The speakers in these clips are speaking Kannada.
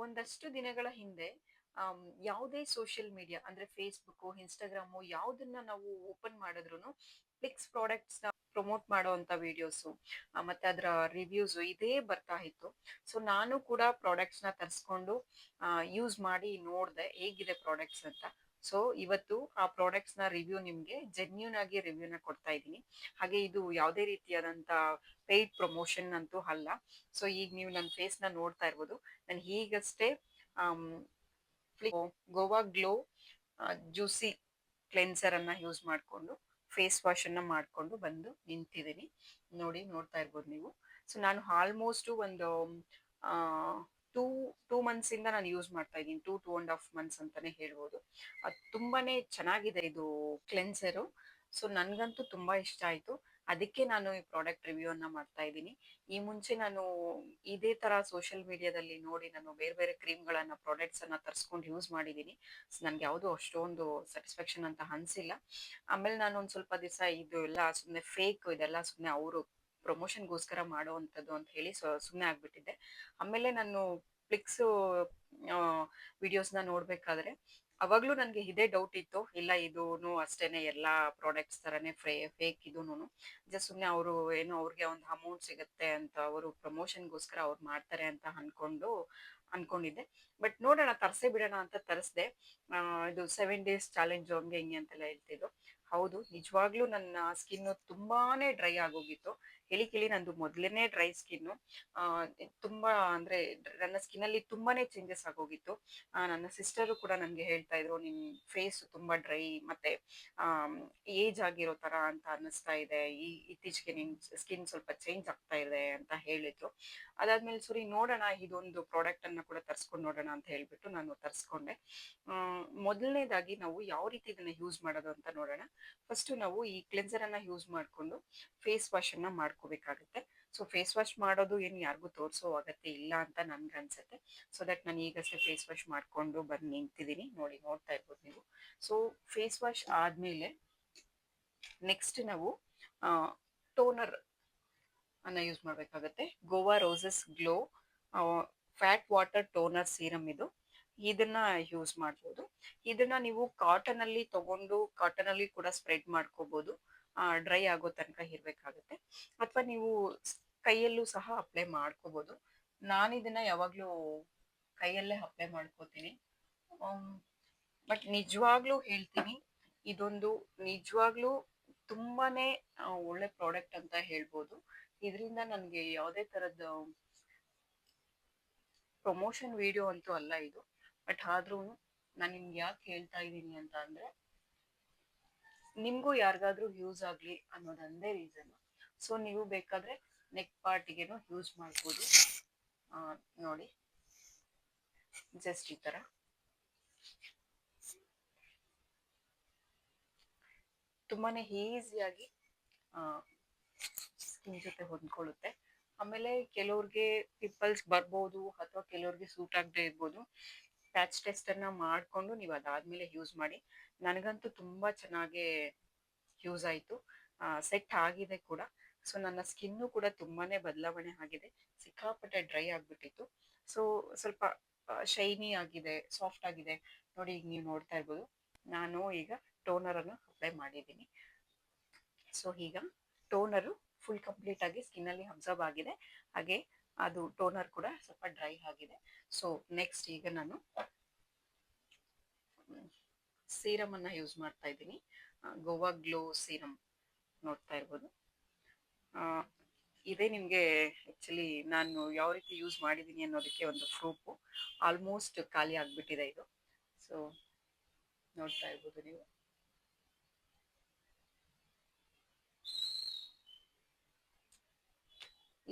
ಒಂದಷ್ಟು ದಿನಗಳ ಹಿಂದೆ ಯಾವುದೇ ಸೋಷಿಯಲ್ ಮೀಡಿಯಾ ಅಂದ್ರೆ ಫೇಸ್ಬುಕ್, ಇನ್ಸ್ಟಾಗ್ರಾಮು ಯಾವುದನ್ನ ನಾವು ಓಪನ್ ಮಾಡಿದ್ರು ಪ್ಲಿಕ್ಸ್ ಪ್ರಾಡಕ್ಟ್ಸ್ ನ ಪ್ರಮೋಟ್ ಮಾಡುವಂತ ವಿಡಿಯೋಸ್ ಮತ್ತೆ ಅದರ ರಿವ್ಯೂಸ್ ಇದೇ ಬರ್ತಾ ಇತ್ತು. ಸೊ ನಾನು ಕೂಡ ಪ್ರಾಡಕ್ಟ್ಸ್ ನ ತರಿಸ್ಕೊಂಡು ಯೂಸ್ ಮಾಡಿ ನೋಡ್ದೆ ಹೇಗಿದೆ ಪ್ರಾಡಕ್ಟ್ಸ್ ಅಂತ. ಸೊ ಇವತ್ತು ಆ ಪ್ರಾಡಕ್ಟ್ಸ್ ನ ರಿವ್ಯೂ ನಿಮ್ಗೆ ಜೆನ್ಯೂನ್ ಆಗಿ ರಿವ್ಯೂನ ಕೊಡ್ತಾ ಇದ್ದೀನಿ. ಹಾಗೆ ಇದು ಯಾವುದೇ ರೀತಿಯಾದಂತ ಪೇಯ್ಡ್ ಪ್ರಮೋಷನ್ ಅಂತೂ ಅಲ್ಲ. ಸೊ ಈಗ ನೀವು ನನ್ನ ಫೇಸ್ ನ ನೋಡ್ತಾ ಇರ್ಬೋದು. ನಾನು ಈಗಷ್ಟೇ ಗೋವಾ ಗ್ಲೋ ಜ್ಯೂಸಿ ಕ್ಲೆನ್ಸರ್ ಅನ್ನ ಯೂಸ್ ಮಾಡ್ಕೊಂಡು ಫೇಸ್ ವಾಶ್ ಅನ್ನ ಮಾಡ್ಕೊಂಡು ಬಂದು ನಿಂತಿದ್ದೀನಿ. ನೋಡ್ತಾ ಇರ್ಬೋದು ನೀವು. ಸೊ ನಾನು ಆಲ್ಮೋಸ್ಟ್ ಒಂದು ಆ ಟೂ ಟೂ ಮಂತ್ಸ್ ಇಂದ ನಾನು ಯೂಸ್ ಮಾಡ್ತಾ ಇದ್ದೀನಿ. 2.5 ಮಂತ್ಸ್ ಅಂತಾನೆ ಹೇಳ್ಬೋದು. ಅದು ತುಂಬಾನೇ ಚೆನ್ನಾಗಿದೆ ಇದು ಕ್ಲೆನ್ಸರು. ಸೊ ನನ್ಗಂತೂ ತುಂಬಾ ಇಷ್ಟ ಆಯ್ತು. ಅದಕ್ಕೆ ನಾನು ಈ ಪ್ರಾಡಕ್ಟ್ ರಿವ್ಯೂ ಅನ್ನ ಮಾಡ್ತಾ ಇದ್ದೀನಿ. ಈ ಮುಂಚೆ ನಾನು ಇದೇ ತರ ಸೋಷಿಯಲ್ ಮೀಡಿಯಾದಲ್ಲಿ ನೋಡಿ ನಾನು ಬೇರೆ ಬೇರೆ ಕ್ರೀಮ್ಗಳನ್ನ ಪ್ರಾಡಕ್ಟ್ಸ್ ಅನ್ನ ತರಿಸ್ಕೊಂಡು ಯೂಸ್ ಮಾಡಿದ್ದೀನಿ. ನನ್ಗೆ ಯಾವುದು ಅಷ್ಟೊಂದು ಸ್ಯಾಟಿಸ್ಫ್ಯಾಕ್ಷನ್ ಅಂತ ಅನ್ಸಿಲ್ಲ. ಆಮೇಲೆ ನಾನು ಒಂದ್ ಸ್ವಲ್ಪ ದಿವಸ ಇದು ಎಲ್ಲ ಸುಮ್ನೆ ಫೇಕ್, ಇದೆಲ್ಲ ಸುಮ್ನೆ ಅವರು ಪ್ರಮೋಷನ್ಗೋಸ್ಕರ ಮಾಡುವಂತದ್ದು ಅಂತ ಹೇಳಿ ಸುಮ್ನೆ ಆಗ್ಬಿಟ್ಟಿದ್ದೆ. ಆಮೇಲೆ ನಾನು ಫ್ಲಿಕ್ಸ್ ವಿಡಿಯೋಸ್ನ ನೋಡ್ಬೇಕಾದ್ರೆ ಅವಾಗ್ಲೂ ನನ್ಗೆ ಇದೇ ಡೌಟ್ ಇತ್ತು, ಇಲ್ಲ ಇದೂನು ಅಷ್ಟೇನೆ ಎಲ್ಲಾ ಪ್ರಾಡಕ್ಟ್ಸ್ ತರಾನೇ ಫೇಕ್ ಇದೂನು. ಜಸ್ಟ್ ಸುಮ್ನೆ ಅವರು ಏನೋ ಅವ್ರಿಗೆ ಒಂದು ಅಮೌಂಟ್ ಸಿಗುತ್ತೆ ಅಂತ ಅವರು ಪ್ರಮೋಷನ್ಗೋಸ್ಕರ ಅವ್ರು ಮಾಡ್ತಾರೆ ಅಂತ ಅನ್ಕೊಂಡಿದ್ದೆ. ಬಟ್ ನೋಡೋಣ, ತರ್ಸೇ ಬಿಡೋಣ ಅಂತ ತರಿಸ್ದೆ. ಇದು 7 days ಚಾಲೆಂಜ್ ಹಂಗೆ ಹಿಂಗೆ ಅಂತೆಲ್ಲ ಹೇಳ್ತಿದ್ರು. ಹೌದು, ನಿಜವಾಗ್ಲೂ ನನ್ನ ಸ್ಕಿನ್ ತುಂಬಾನೇ ಡ್ರೈ ಆಗೋಗಿತ್ತು. ಹೇಳಿ ನಂದು ಮೊದ್ಲೇನೆ ಡ್ರೈ ಸ್ಕಿನ್. ತುಂಬಾ ಅಂದ್ರೆ ನನ್ನ ಸ್ಕಿನ್ ಅಲ್ಲಿ ತುಂಬಾನೇ ಚೇಂಜಸ್ ಆಗೋಗಿತ್ತು. ನನ್ನ ಸಿಸ್ಟರು ಕೂಡ ನನ್ಗೆ ಹೇಳ್ತಾ ಇದ್ರು, ನಿನ್ ಫೇಸ್ ತುಂಬಾ ಡ್ರೈ ಮತ್ತೆ ಏಜ್ ಆಗಿರೋ ತರ ಅಂತ ಅನ್ನಿಸ್ತಾ ಇದೆ, ಇತ್ತೀಚೆಗೆ ನಿನ್ ಸ್ಕಿನ್ ಸ್ವಲ್ಪ ಚೇಂಜ್ ಆಗ್ತಾ ಇದೆ ಅಂತ ಹೇಳಿದ್ರು. ಅದಾದ್ಮೇಲೆ ಸರಿ ನೋಡೋಣ, ಇದೊಂದು ಪ್ರಾಡಕ್ಟ್ ಅನ್ನ ಕೂಡ ತರ್ಸ್ಕೊಂಡು ನೋಡೋಣ ಅಂತ ಹೇಳ್ಬಿಟ್ಟು ನಾನು ತರ್ಸ್ಕೊಂಡೆ. ಮೊದಲನೇದಾಗಿ ನಾವು ಯಾವ ರೀತಿ ಇದನ್ನ ಯೂಸ್ ಮಾಡೋದು ಅಂತ ನೋಡೋಣ. ಫಸ್ಟ್ ನಾವು ಈ ಕ್ಲೆನ್ಸರ್ ಅನ್ನ ಯೂಸ್ ಮಾಡ್ಕೊಂಡು ಫೇಸ್ ವಾಶ್ ಅನ್ನ ಮಾಡ್ಕೋಬೇಕಾಗುತ್ತೆ. ಸೊ ಫೇಸ್ ವಾಶ್ ಮಾಡೋದು ಏನು ಯಾರಿಗೂ ತೋರಿಸೋ ಅಗತ್ಯ ಇಲ್ಲ ಅಂತ ನನ್ಗೆ ಅನ್ಸುತ್ತೆ. ಸೊ ದಟ್ ನಾನು ಈಗಷ್ಟೇ ಫೇಸ್ ವಾಶ್ ಮಾಡ್ಕೊಂಡು ಬಂದು ನಿಂತಿದ್ದೀನಿ. ನೋಡ್ತಾ ಇರ್ಬೋದು ನೀವು. ಸೊ ಫೇಸ್ ವಾಶ್ ಆದ್ಮೇಲೆ ನೆಕ್ಸ್ಟ್ ನಾವು ಟೋನರ್ ಅನ್ನ ಯೂಸ್ ಮಾಡ್ಬೇಕಾಗತ್ತೆ. Goa roses glow fat water toner serum ಇದು. ಇದನ್ನ ಯೂಸ್ ಮಾಡ್ಬೋದು. ಇದನ್ನ ನೀವು ಕಾಟನ್ ಅಲ್ಲಿ ತಗೊಂಡು ಕಾಟನ್ ಅಲ್ಲಿ ಕೂಡ ಸ್ಪ್ರೆಡ್ ಮಾಡ್ಕೋಬಹುದು. ಡ್ರೈ ಆಗೋ ತನಕ ಇರ್ಬೇಕಾಗುತ್ತೆ. ಅಥವಾ ನೀವು ಕೈಯಲ್ಲೂ ಸಹ ಅಪ್ಲೈ ಮಾಡ್ಕೋಬಹುದು. ನಾನು ಇದನ್ನ ಯಾವಾಗ್ಲೂ ಕೈಯಲ್ಲೇ ಅಪ್ಲೈ ಮಾಡ್ಕೋತೀನಿ. ಬಟ್ ನಿಜವಾಗ್ಲೂ ಹೇಳ್ತೀನಿ, ಇದೊಂದು ನಿಜವಾಗ್ಲೂ ತುಂಬಾನೇ ಒಳ್ಳೆ ಪ್ರಾಡಕ್ಟ್ ಅಂತ ಹೇಳ್ಬೋದು. ಇದರಿಂದ ನನ್ಗೆ ಯಾವುದೇ ತರದ ಪ್ರಮೋಷನ್ ವಿಡಿಯೋ ಅಂತೂ ಅಲ್ಲ ಇದು. ಬಟ್ ಆದ್ರೂ ನಾನು ನಿಮ್ಗೆ ಯಾಕೆ ಹೇಳ್ತಾ ಇದ್ದೀನಿ ಅಂತ ಅಂದ್ರೆ, ನಿಮ್ಗೂ ಯಾರಿಗಾದ್ರೂ ಯೂಸ್ ಆಗ್ಲಿ ಅನ್ನೋದೊಂದೇ ರೀಸನ್. ಸೊ ನೀವು ಬೇಕಾದ್ರೆ ನೆಕ್ ಪಾರ್ಟಿಗೆನೂ ಯೂಸ್ ಮಾಡ್ಬೋದು. ನೋಡಿ, ಜಸ್ಟ್ ಈ ತರ ತುಂಬಾನೇ ಈಸಿಯಾಗಿ ಸ್ಕಿನ್ ಜೊತೆ ಹೊಂದ್ಕೊಳ್ಳುತ್ತೆ. ಆಮೇಲೆ ಕೆಲವ್ರಿಗೆ ಪಿಂಪಲ್ಸ್ ಬರ್ಬೋದು ಅಥವಾ ಕೆಲವ್ರಿಗೆ ಸೂಟ್ ಆಗದೆ ಇರ್ಬೋದು. ಪ್ಯಾಚ್ ಟೆಸ್ಟ್ ಅನ್ನ ಮಾಡ್ಕೊಂಡು ನೀವು ಅದಾದ್ಮೇಲೆ ಯೂಸ್ ಮಾಡಿ. ನನಗಂತೂ ತುಂಬಾ ಚೆನ್ನಾಗಿ ಯೂಸ್ ಆಯ್ತು, ಸೆಟ್ ಆಗಿದೆ ಕೂಡ. ಸೊ ನನ್ನ ಸ್ಕಿನ್ನು ಕೂಡ ತುಂಬಾನೇ ಬದಲಾವಣೆ ಆಗಿದೆ. ಸಿಕ್ಕಾಪಟ್ಟೆ ಡ್ರೈ ಆಗ್ಬಿಟ್ಟಿತ್ತು. ಸೊ ಸ್ವಲ್ಪ ಶೈನಿ ಆಗಿದೆ, ಸಾಫ್ಟ್ ಆಗಿದೆ. ನೋಡಿ, ಈಗ ನೀವು ನೋಡ್ತಾ ಇರ್ಬೋದು, ನಾನು ಈಗ ಟೋನರ್ ಅನ್ನು ಅಪ್ಲೈ ಮಾಡಿದ್ದೀನಿ. ಸೊ ಈಗ ಟೋನರು ಫುಲ್ ಕಂಪ್ಲೀಟ್ ಆಗಿ ಸ್ಕಿನ್ ಅಲ್ಲಿ ಅಬ್ಸರ್ವ್ ಆಗಿದೆ. ಹಾಗೆ ಅದು ಟೋನರ್ ಕೂಡ ಸ್ವಲ್ಪ ಡ್ರೈ ಆಗಿದೆ. ಸೊ ನೆಕ್ಸ್ಟ್ ಈಗ ನಾನು ಸೀರಮ್ ಅನ್ನ ಯೂಸ್ ಮಾಡ್ತಾ ಇದ್ದೀನಿ. ಗೋವಾ ಗ್ಲೋ ಸೀರಮ್ ನೋಡ್ತಾ ಇರ್ಬೋದು. ಇದೇ ನಿಮ್ಗೆ ಆಕ್ಚುಲಿ ನಾನು ಯಾವ ರೀತಿ ಯೂಸ್ ಮಾಡಿದೀನಿ ಅನ್ನೋದಕ್ಕೆ ಒಂದು ಪ್ರೂಫ್. ಆಲ್ಮೋಸ್ಟ್ ಖಾಲಿ ಆಗ್ಬಿಟ್ಟಿದೆ ಇದು. ಸೊ ನೋಡ್ತಾ ಇರ್ಬೋದು ನೀವು.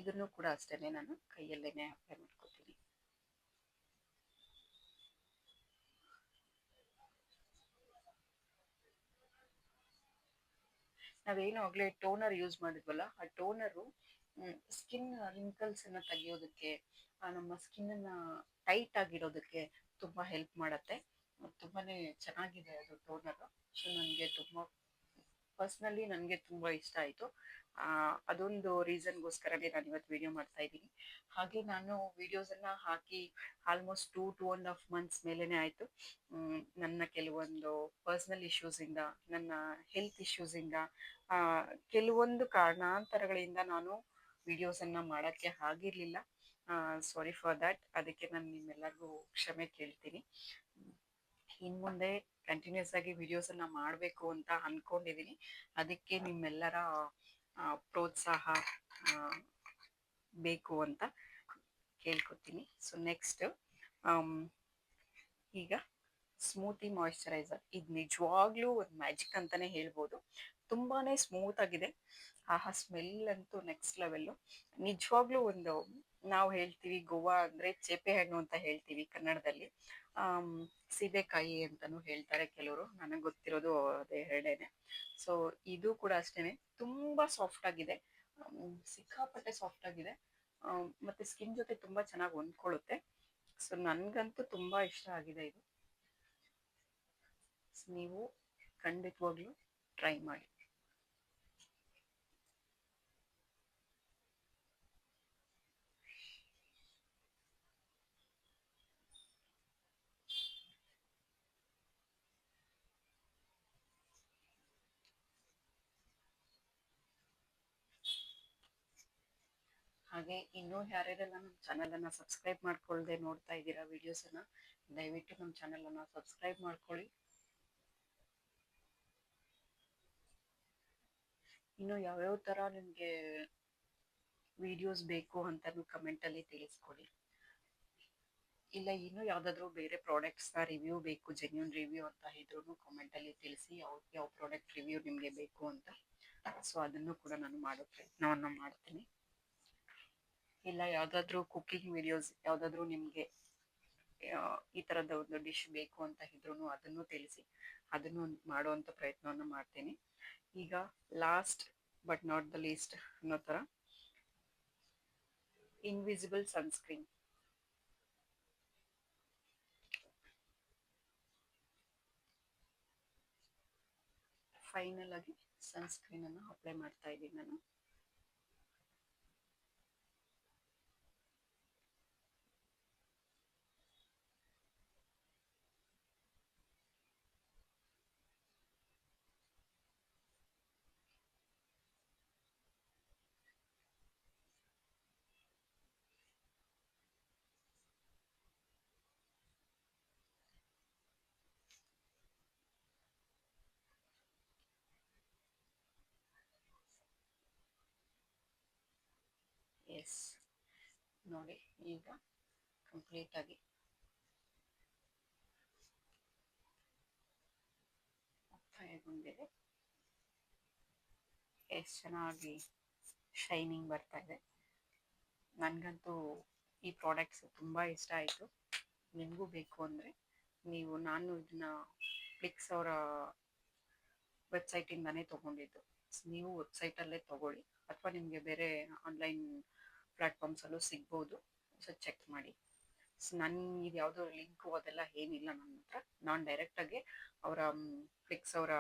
ಇದನ್ನು ಕೂಡ ಅಷ್ಟೇನೆ ನಾನು ಕೈಯಲ್ಲೇನೆ ಅಪ್ಲೈ ಮಾಡ್ಕೊತೀನಿ. ನಾವೇನು ಆಗ್ಲೇ ಟೋನರ್ ಯೂಸ್ ಮಾಡಿದ್ವಲ್ಲ, ಆ ಟೋನರು ಸ್ಕಿನ್ ರಿಂಕಲ್ಸ್ ಅನ್ನ ತೆಗಿಯೋದಕ್ಕೆ, ನಮ್ಮ ಸ್ಕಿನ್ ಅನ್ನ ಟೈಟ್ ಆಗಿಡೋದಕ್ಕೆ ತುಂಬಾ ಹೆಲ್ಪ್ ಮಾಡತ್ತೆ. ತುಂಬಾನೇ ಚೆನ್ನಾಗಿದೆ ಅದು ಟೋನರ್. ಸೊ ನನಗೆ ತುಂಬಾ ಪರ್ಸ್ನಲಿ ನನಗೆ ತುಂಬ ಇಷ್ಟ ಆಯಿತು. ಅದೊಂದು ರೀಸನ್ಗೋಸ್ಕರನೇ ನಾನು ಇವತ್ತು ವಿಡಿಯೋ ಮಾಡ್ತಾ ಇದ್ದೀನಿ. ಹಾಗೆ ನಾನು ವಿಡಿಯೋಸನ್ನು ಹಾಕಿ ಆಲ್ಮೋಸ್ಟ್ 2.5 ಮಂತ್ಸ್ ಮೇಲೇ ಆಯಿತು. ನನ್ನ ಕೆಲವೊಂದು ಪರ್ಸ್ನಲ್ ಇಶ್ಯೂಸಿಂದ, ನನ್ನ ಹೆಲ್ತ್ ಇಶ್ಯೂಸಿಂದ, ಕೆಲವೊಂದು ಕಾರಣಾಂತರಗಳಿಂದ ನಾನು ವಿಡಿಯೋಸನ್ನು ಮಾಡೋಕ್ಕೆ ಆಗಿರಲಿಲ್ಲ. Sorry for that. ಅದಕ್ಕೆ ನಾನು ನಿಮ್ಮೆಲ್ಲರಿಗೂ ಕ್ಷಮೆ ಕೇಳ್ತೀನಿ. ಇನ್ನು ಮುಂದೆ ಕಂಟಿನ್ಯೂಸ್ ಆಗಿ ವಿಡಿಯೋಸನ್ನು ಮಾಡಬೇಕು ಅಂತ ಅಂದ್ಕೊಂಡಿದ್ದೀನಿ. ಅದಕ್ಕೆ ನಿಮ್ಮೆಲ್ಲರ ಪ್ರೋತ್ಸಾಹ ಬೇಕು ಅಂತ ಕೇಳ್ಕೊತೀನಿ. ಸೊ ನೆಕ್ಸ್ಟ್, ಈಗ ಸ್ಮೂತಿ ಮಾಯಿಶ್ಚರೈಸರ್. ಇದು ನಿಜವಾಗ್ಲೂ ಒಂದು ಮ್ಯಾಜಿಕ್ ಅಂತಾನೆ ಹೇಳ್ಬೋದು. ತುಂಬಾನೇ ಸ್ಮೂತ್ ಆಗಿದೆ. ಆಹಾ, ಸ್ಮೆಲ್ ಅಂತೂ ನೆಕ್ಸ್ಟ್ ಲೆವೆಲ್ಲು. ನಿಜವಾಗ್ಲೂ ಒಂದು, ನಾವು ಹೇಳ್ತೀವಿ ಗೋವಾ ಅಂದರೆ ಚೇಪೆ ಹಣ್ಣು ಅಂತ ಹೇಳ್ತೀವಿ ಕನ್ನಡದಲ್ಲಿ. ಸೀಬೆಕಾಯಿ ಅಂತಲೂ ಹೇಳ್ತಾರೆ ಕೆಲವರು. ನನಗೆ ಗೊತ್ತಿರೋದು ಅದೇ ಎರಡೇನೆ. ಸೊ ಇದು ಕೂಡ ಅಷ್ಟೇ, ತುಂಬ ಸಾಫ್ಟ್ ಆಗಿದೆ. ಸಿಕ್ಕಾಪಟ್ಟೆ ಸಾಫ್ಟ್ ಆಗಿದೆ. ಮತ್ತು ಸ್ಕಿನ್ ಜೊತೆ ತುಂಬ ಚೆನ್ನಾಗಿ ಹೊಂದ್ಕೊಳ್ಳುತ್ತೆ. ಸೊ ನನಗಂತೂ ತುಂಬ ಇಷ್ಟ ಆಗಿದೆ ಇದು. ನೀವು ಖಂಡಿತವಾಗ್ಲೂ ಟ್ರೈ ಮಾಡಿ. ಹಾಗೆ ಇನ್ನೂ ಯಾರ್ಯಾರೆಲ್ಲ ನಮ್ಮ ಚಾನಲನ್ನು ಸಬ್ಸ್ಕ್ರೈಬ್ ಮಾಡ್ಕೊಳ್ಳದೆ ನೋಡ್ತಾ ಇದ್ದೀರಾ ವಿಡಿಯೋಸನ್ನು, ದಯವಿಟ್ಟು ನಮ್ಮ ಚಾನಲನ್ನು ಸಬ್ಸ್ಕ್ರೈಬ್ ಮಾಡ್ಕೊಳ್ಳಿ. ಇನ್ನು ಯಾವ್ಯಾವ ಥರ ನಿಮಗೆ ವಿಡಿಯೋಸ್ ಬೇಕು ಅಂತಲೂ ಕಮೆಂಟಲ್ಲಿ ತಿಳಿಸ್ಕೊಡಿ. ಇಲ್ಲ ಇನ್ನೂ ಯಾವುದಾದ್ರೂ ಬೇರೆ ಪ್ರಾಡಕ್ಟ್ಸ್ನ ರಿವ್ಯೂ ಬೇಕು, ಜೆನ್ಯೂನ್ ರಿವ್ಯೂ ಅಂತ ಇದ್ರೂ ಕಮೆಂಟಲ್ಲಿ ತಿಳಿಸಿ. ಯಾವ ಪ್ರಾಡಕ್ಟ್ ರಿವ್ಯೂ ನಿಮಗೆ ಬೇಕು ಅಂತ. ಸೊ ಅದನ್ನು ಕೂಡ ನಾನು ಮಾಡೋ ಪ್ರಯತ್ನವನ್ನು ಮಾಡ್ತೀನಿ. ಇಲ್ಲ ಯಾವುದಾದ್ರೂ ಕುಕ್ಕಿಂಗ್ ವಿಡಿಯೋಸ್ ಯಾವುದಾದ್ರೂ ನಿಮಗೆ ಈ ಥರದ ಒಂದು ಡಿಶ್ ಬೇಕು ಅಂತ ಇದ್ರೂ ಅದನ್ನು ತಿಳಿಸಿ. ಅದನ್ನು ಮಾಡುವಂಥ ಪ್ರಯತ್ನವನ್ನು ಮಾಡ್ತೀನಿ. ಈಗ last but not the least ಅನ್ನೋ ಥರ, ಇನ್ವಿಸಿಬಲ್ ಸನ್ಸ್ಕ್ರೀನ್. ಫೈನಲ್ ಆಗಿ ಸನ್ಸ್ಕ್ರೀನನ್ನು ಅಪ್ಲೈ ಮಾಡ್ತಾ ಇದ್ದೀನಿ ನಾನು. ಎಸ್, ನೋಡಿ ಈಗ ಕಂಪ್ಲೀಟಾಗಿ ಮುಕ್ತಾಯಗೊಂಡಿದೆ. ಎಷ್ಟು ಚೆನ್ನಾಗಿ ಶೈನಿಂಗ್ ಬರ್ತಾ ಇದೆ. ನನಗಂತೂ ಈ ಪ್ರಾಡಕ್ಟ್ಸ್ ತುಂಬ ಇಷ್ಟ ಆಯಿತು. ನಿಮಗೂ ಬೇಕು ಅಂದರೆ ನಾನು ಇದನ್ನ ಫ್ಲಿಕ್ಸ್ ಅವರ ವೆಬ್ಸೈಟಿಂದನೇ ತೊಗೊಂಡಿದ್ದು. ನೀವು ವೆಬ್ಸೈಟಲ್ಲೇ ತೊಗೊಳ್ಳಿ, ಅಥವಾ ನಿಮಗೆ ಬೇರೆ ಆನ್ಲೈನ್ ಪ್ಲ್ಯಾಟ್ಫಾರ್ಮ್ಸಲ್ಲೂ ಸಿಗ್ಬೋದು. ಸೊ ಚೆಕ್ ಮಾಡಿ. ಸೊ ಇದು ಯಾವುದೋ ಲಿಂಕು ಅದೆಲ್ಲ ಏನಿಲ್ಲ ನನ್ನ ಹತ್ರ. ನಾನು ಡೈರೆಕ್ಟಾಗಿ ಅವರ ಫ್ಲಿಕ್ಸ್ ಅವರ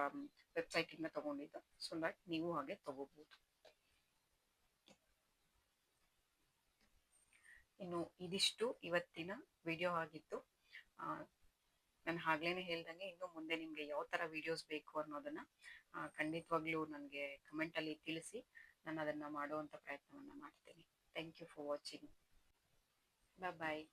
ವೆಬ್ಸೈಟಿಂದ ತೊಗೊಂಡಿದ್ದು. ಸೊ ದಟ್ ನೀವು ಹಾಗೆ ತೊಗೋಬೋದು. ಇನ್ನು ಇದಿಷ್ಟು ಇವತ್ತಿನ ವಿಡಿಯೋ ಆಗಿತ್ತು. ನಾನು ಆಗ್ಲೇ ಹೇಳ್ದಂಗೆ ಇನ್ನು ಮುಂದೆ ನಿಮಗೆ ಯಾವ ಥರ ವಿಡಿಯೋಸ್ ಬೇಕು ಅನ್ನೋದನ್ನು ಖಂಡಿತವಾಗ್ಲೂ ನನಗೆ ಕಮೆಂಟಲ್ಲಿ ತಿಳಿಸಿ. ನಾನು ಅದನ್ನು ಮಾಡುವಂಥ ಪ್ರಯತ್ನವನ್ನು ಮಾಡ್ತೀನಿ. Thank you for watching. Bye.